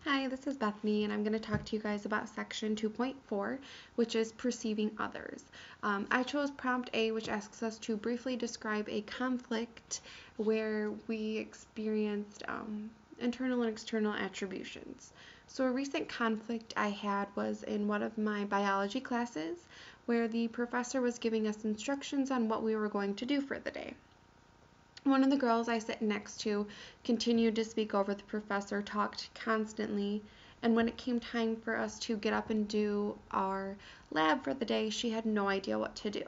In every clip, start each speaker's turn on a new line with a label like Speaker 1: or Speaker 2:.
Speaker 1: Hi, this is Bethany, and I'm going to talk to you guys about section 2.4, which is perceiving others. I chose prompt A, which asks us to briefly describe a conflict where we experienced internal and external attributions. So, a recent conflict I had was in one of my biology classes where the professor was giving us instructions on what we were going to do for the day. One of the girls I sit next to continued to speak over the professor, talked constantly, and when it came time for us to get up and do our lab for the day, she had no idea what to do.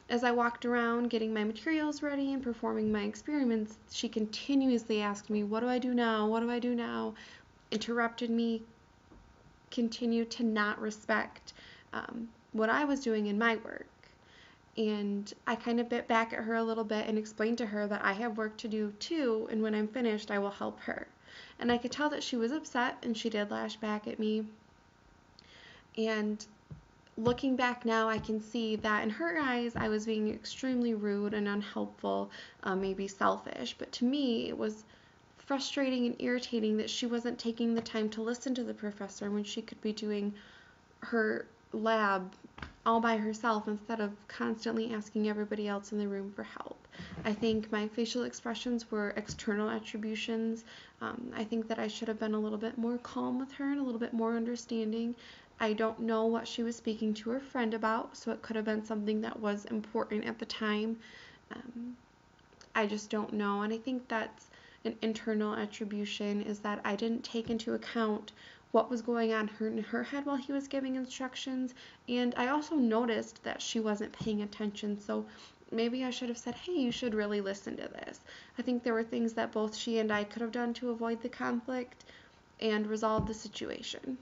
Speaker 1: As I walked around getting my materials ready and performing my experiments, she continuously asked me, "What do I do now? What do I do now?" Interrupted me, continued to not respect what I was doing in my work. And I kind of bit back at her a little bit and explained to her that I have work to do too, and when I'm finished, I will help her. And I could tell that she was upset, and she did lash back at me. And looking back now, I can see that in her eyes, I was being extremely rude and unhelpful, maybe selfish. But to me, it was frustrating and irritating that she wasn't taking the time to listen to the professor when she could be doing her lab all by herself instead of constantly asking everybody else in the room for help. I think my facial expressions were external attributions. I think that I should have been a little bit more calm with her and a little bit more understanding. I don't know what she was speaking to her friend about, so it could have been something that was important at the time. Um, I just don't know, and I think that's an internal attribution is that I didn't take into account what was going on in her head while he was giving instructions, and I also noticed that she wasn't paying attention, so maybe I should have said, "Hey, you should really listen to this." I think there were things that both she and I could have done to avoid the conflict and resolve the situation.